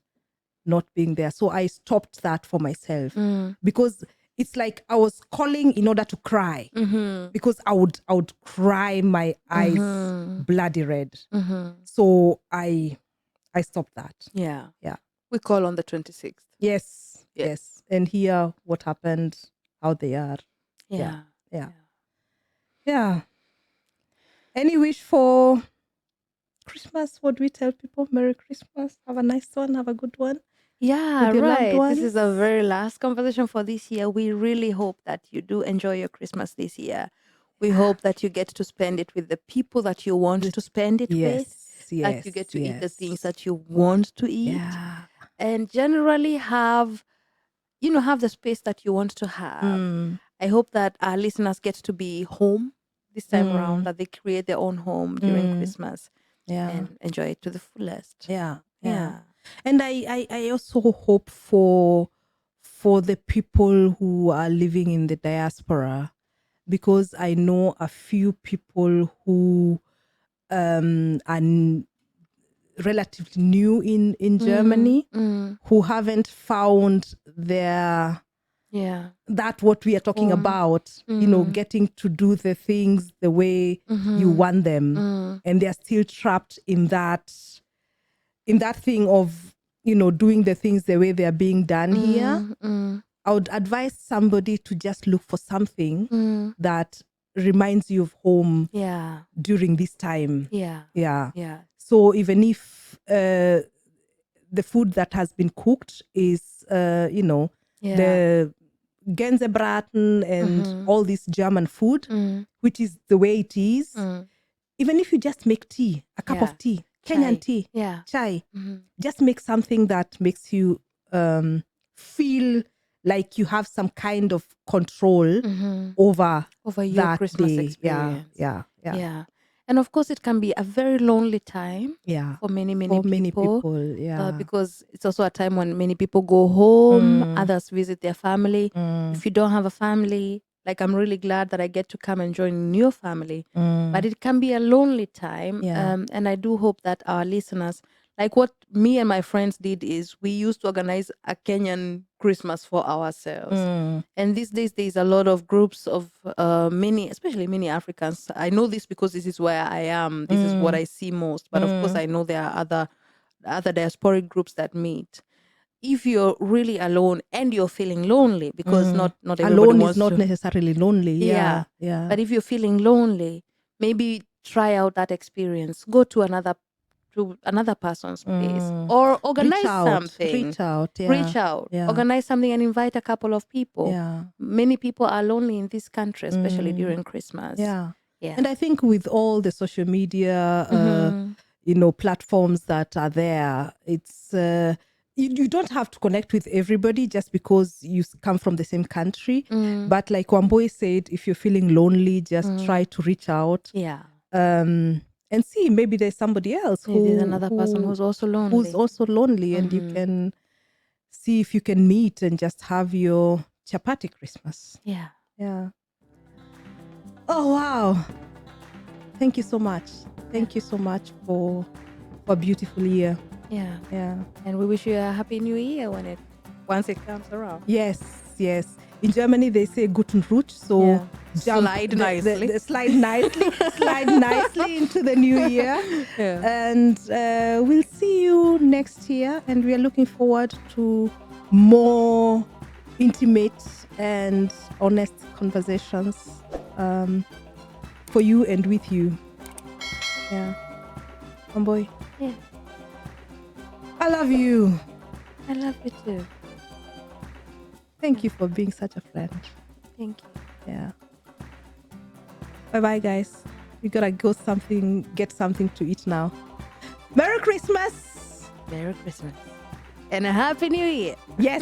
not being there. So I stopped that for myself because it's like I was calling in order to cry because I would cry my eyes bloody red. So I stopped that. Yeah. Yeah. We call on the 26th. Yes. And hear what happened, how they are. Yeah. Yeah. Any wish for Christmas? What do we tell people? Merry Christmas. Have a nice one. Have a good one. Yeah, with your loved right. ones. This is the very last conversation for this year. We really hope that you do enjoy your Christmas this year. We hope that you get to spend it with the people that you want to spend it with. That you get to eat the things that you want to eat. Yeah. And generally have the space that you want to have. I hope that our listeners get to be home this time around, that they create their own home during Christmas and enjoy it to the fullest. Yeah. And I also hope for the people who are living in the diaspora, because I know a few people who are relatively new in Germany who haven't found their that what we are talking about, getting to do the things the way you want them, and they're still trapped in that thing of doing the things the way they are being done here. I would advise somebody to just look for something that reminds you of home during this time. So even if the food that has been cooked is the Gänsebraten and all this German food, which is the way it is, even if you just make tea, a cup of tea, Kenyan tea, chai, just make something that makes you feel like you have some kind of control over your that Christmas day. experience. Yeah. And of course, it can be a very lonely time for many people. Because it's also a time when many people go home, others visit their family. If you don't have a family, like, I'm really glad that I get to come and join your family. But it can be a lonely time. And I do hope that our listeners, like what me and my friends did, is we used to organize a Kenyan Christmas for ourselves. And these days, there's a lot of groups of especially many Africans. I know this because this is where I am. This is what I see most. But of course, I know there are other diasporic groups that meet. If you're really alone and you're feeling lonely, because not everybody alone wants is not to, necessarily lonely. Yeah. But if you're feeling lonely, maybe try out that experience. Go to another person's place, or organize something. Reach out. Organize something and invite a couple of people. Many people are lonely in this country, especially during Christmas. And I think with all the social media, platforms that are there, it's you don't have to connect with everybody just because you come from the same country. But like Wambui said, if you're feeling lonely, just try to reach out. And see, maybe there's somebody else there's another person who's also lonely. And you can see if you can meet and just have your chapati Christmas. Yeah. Oh, wow. Thank you so much. Thank you so much for a beautiful year. Yeah. And we wish you a happy new year once it comes around. Yes. In Germany, they say Guten Rutsch, so slide nicely. Slide nicely into the new year. And we'll see you next year. And we are looking forward to more intimate and honest conversations for you and with you. Yeah. Boy. Yeah. I love you. I love you too. Thank you for being such a friend. Thank you. Yeah. Bye-bye, guys. We gotta go get something to eat now. Merry Christmas. Merry Christmas. And a Happy New Year. Yes.